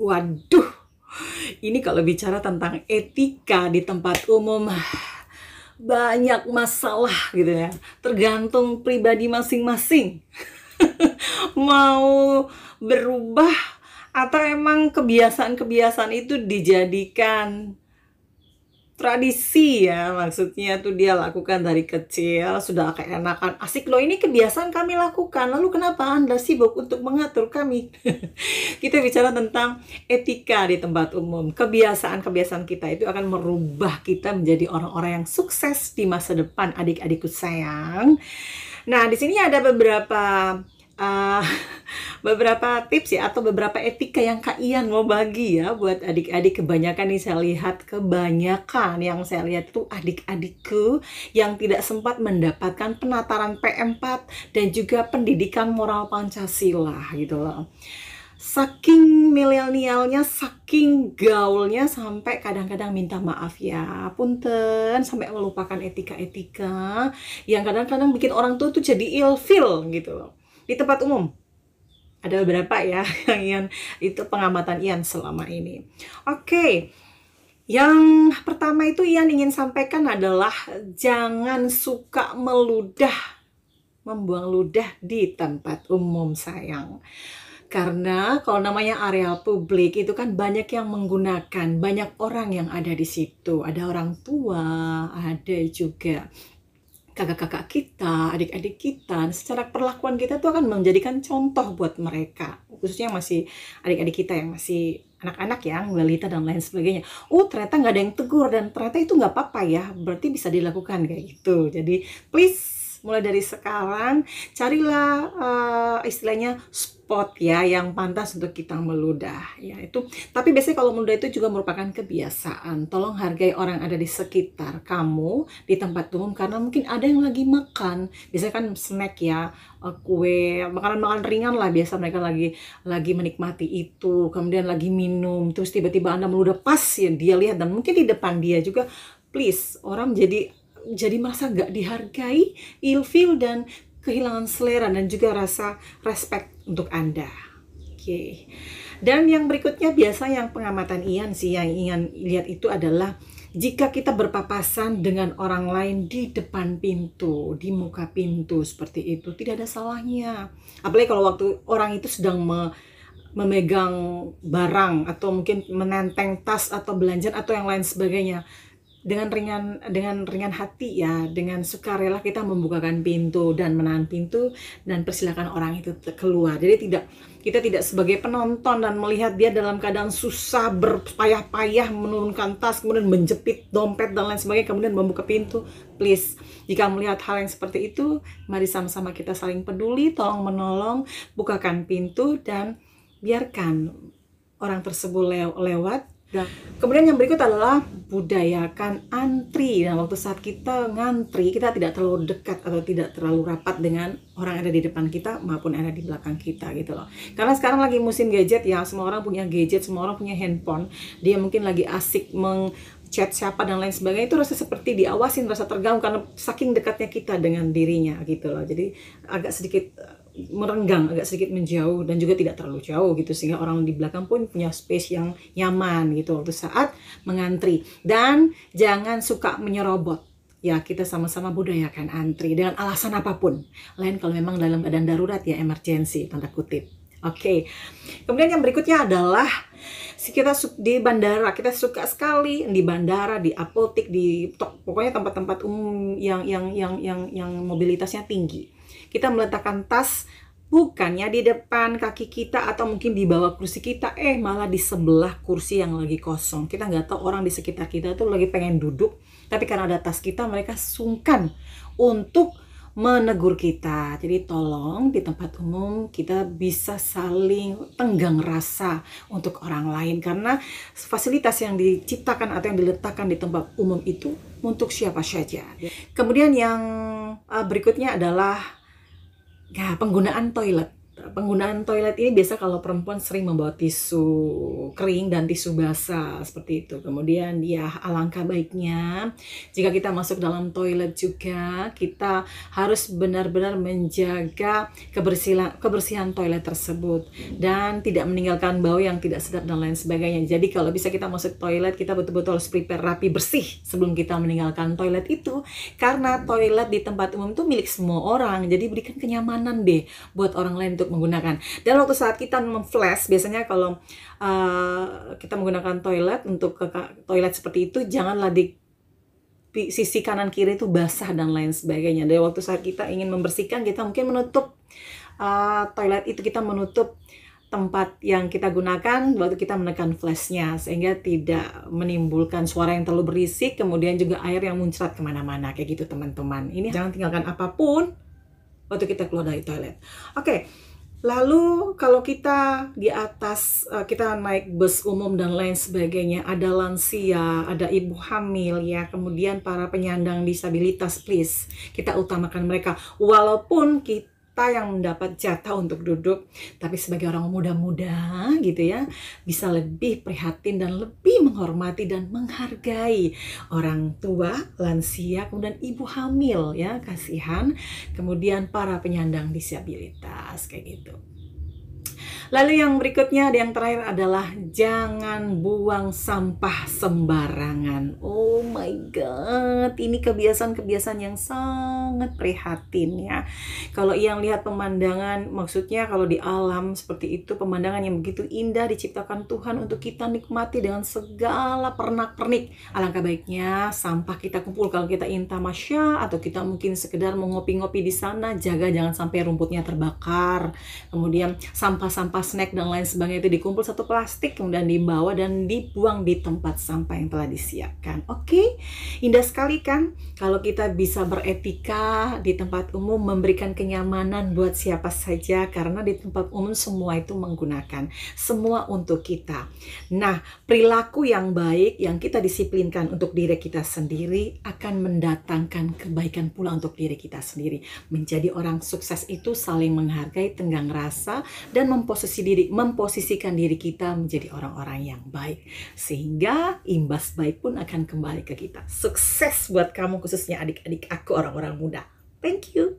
Waduh, ini kalau bicara tentang etika di tempat umum, banyak masalah gitu ya. Tergantung pribadi masing-masing. Mau berubah atau emang kebiasaan-kebiasaan itu dijadikan tradisi ya, maksudnya tuh dia lakukan dari kecil, sudah keenakan, asik loh ini kebiasaan kami lakukan, lalu kenapa Anda sibuk untuk mengatur kami? Kita bicara tentang etika di tempat umum. Kebiasaan-kebiasaan kita itu akan merubah kita menjadi orang-orang yang sukses di masa depan, adik-adikku sayang. Nah, di sini ada uh, beberapa tips ya, atau beberapa etika yang Kak Ian mau bagi ya buat adik-adik. Kebanyakan nih saya lihat, kebanyakan yang saya lihat tuh adik-adikku yang tidak sempat mendapatkan penataran P4 dan juga pendidikan moral Pancasila gitu loh. Saking milenialnya, saking gaulnya, sampai kadang-kadang minta maaf ya, punten, sampai melupakan etika-etika yang kadang-kadang bikin orang tua tuh jadi ilfil gitu loh di tempat umum. Ada beberapa ya yang itu pengamatan Ian selama ini. Oke, yang pertama itu Ian ingin sampaikan adalah jangan suka membuang ludah di tempat umum sayang. Karena kalau namanya areal publik itu kan banyak yang menggunakan, banyak orang yang ada di situ. Ada orang tua, ada juga kakak-kakak kita, adik-adik kita. Secara perlakuan kita tuh akan menjadikan contoh buat mereka, khususnya masih adik-adik kita yang masih anak-anak ya, balita dan lain sebagainya. Oh, ternyata nggak ada yang tegur dan ternyata itu nggak apa-apa ya, berarti bisa dilakukan kayak gitu. Jadi please, mulai dari sekarang carilah istilahnya spot ya yang pantas untuk kita meludah ya itu. Tapi biasanya kalau meludah itu juga merupakan kebiasaan. Tolong hargai orang ada di sekitar kamu di tempat umum, karena mungkin ada yang lagi makan. Biasanya kan snack ya, kue, makanan-makanan ringan lah, biasa mereka lagi menikmati itu, kemudian lagi minum, terus tiba-tiba Anda meludah pas ya dia lihat, dan mungkin di depan dia juga. Please, orang jadi merasa gak dihargai, ilfil, dan kehilangan selera dan juga rasa respect untuk Anda. Oke. Dan yang berikutnya biasa yang pengamatan Ian sih yang ingin lihat itu adalah jika kita berpapasan dengan orang lain di depan pintu, di muka pintu seperti itu, tidak ada salahnya. Apalagi kalau waktu orang itu sedang memegang barang atau mungkin menenteng tas atau belanjaan atau yang lain sebagainya. Dengan ringan hati ya, dengan sukarela kita membukakan pintu dan menahan pintu dan persilakan orang itu keluar. Jadi kita tidak sebagai penonton dan melihat dia dalam keadaan susah, berpayah-payah menurunkan tas, kemudian menjepit dompet dan lain sebagainya, kemudian membuka pintu. Please, jika melihat hal yang seperti itu, mari sama-sama kita saling peduli, tolong menolong, bukakan pintu dan biarkan orang tersebut lewat. Nah, kemudian yang berikut adalah budayakan antri. Dan waktu saat kita ngantri, kita tidak terlalu dekat atau tidak terlalu rapat dengan orang yang ada di depan kita maupun yang ada di belakang kita gitu loh. Karena sekarang lagi musim gadget ya, semua orang punya gadget, semua orang punya handphone. Dia mungkin lagi asik chat siapa dan lain sebagainya, itu rasa seperti diawasin, rasa terganggu karena saking dekatnya kita dengan dirinya gitu loh. Jadi agak sedikit merenggang, agak sedikit menjauh dan juga tidak terlalu jauh gitu, sehingga orang di belakang pun punya space yang nyaman gitu waktu saat mengantri. Dan jangan suka menyerobot ya, kita sama-sama budayakan antri dengan alasan apapun, lain kalau memang dalam keadaan darurat ya, emergency tanda kutip. Oke. Kemudian yang berikutnya adalah kita di bandara, kita suka sekali di bandara, di apotik, pokoknya tempat-tempat umum yang mobilitasnya tinggi. Kita meletakkan tas bukannya di depan kaki kita atau mungkin di bawah kursi kita, malah di sebelah kursi yang lagi kosong. Kita nggak tahu orang di sekitar kita tuh lagi pengen duduk, tapi karena ada tas kita, mereka sungkan untuk menegur kita. Jadi tolong di tempat umum kita bisa saling tenggang rasa untuk orang lain, karena fasilitas yang diciptakan atau yang diletakkan di tempat umum itu untuk siapa saja. Kemudian yang berikutnya adalah ya, penggunaan toilet. penggunaan toilet ini biasa kalau perempuan sering membawa tisu kering dan tisu basah seperti itu. Kemudian ya alangkah baiknya jika kita masuk dalam toilet juga kita harus benar-benar menjaga kebersihan toilet tersebut dan tidak meninggalkan bau yang tidak sedap dan lain sebagainya. Jadi kalau bisa kita masuk toilet kita betul-betul harus prepare rapi bersih sebelum kita meninggalkan toilet itu, karena toilet di tempat umum itu milik semua orang. Jadi berikan kenyamanan deh buat orang lain untuk menggunakan. Dan waktu saat kita memflash, biasanya kalau kita menggunakan toilet untuk ke toilet seperti itu, janganlah di sisi kanan kiri itu basah dan lain sebagainya. Dan waktu saat kita ingin membersihkan, kita mungkin menutup toilet itu, kita menutup tempat yang kita gunakan waktu kita menekan flashnya, sehingga tidak menimbulkan suara yang terlalu berisik, kemudian juga air yang muncrat kemana-mana kayak gitu teman-teman. Ini jangan tinggalkan apapun waktu kita keluar dari toilet. Oke, lalu kalau kita di atas, kita naik bus umum dan lain sebagainya, ada lansia, ada ibu hamil ya, kemudian para penyandang disabilitas, please kita utamakan mereka. Walaupun kita yang mendapat jatah untuk duduk, tapi sebagai orang muda-muda gitu ya, bisa lebih prihatin dan lebih menghormati dan menghargai orang tua, lansia, kemudian ibu hamil ya, kasihan, kemudian para penyandang disabilitas kayak gitu. Lalu yang berikutnya, yang terakhir adalah jangan buang sampah sembarangan. Oh my god, ini kebiasaan-kebiasaan yang sangat prihatin ya. Kalau yang lihat pemandangan, maksudnya kalau di alam seperti itu, pemandangan yang begitu indah diciptakan Tuhan untuk kita nikmati dengan segala pernak-pernik. Alangkah baiknya sampah kita kumpul kalau kita intamasya, atau kita mungkin sekedar mau ngopi-ngopi di sana, jaga jangan sampai rumputnya terbakar. Kemudian sampah-sampah snack dan lain sebagainya itu dikumpul satu plastik, kemudian dibawa dan dibuang di tempat sampah yang telah disiapkan. Oke, indah sekali kan kalau kita bisa beretika di tempat umum, memberikan kenyamanan buat siapa saja, karena di tempat umum semua itu menggunakan, semua untuk kita. Nah, perilaku yang baik yang kita disiplinkan untuk diri kita sendiri akan mendatangkan kebaikan pula untuk diri kita sendiri. Menjadi orang sukses itu saling menghargai, tenggang rasa, dan memposisikan diri kita menjadi orang-orang yang baik, sehingga imbas baik pun akan kembali ke kita. Sukses buat kamu, khususnya adik-adik aku orang-orang muda. Thank you.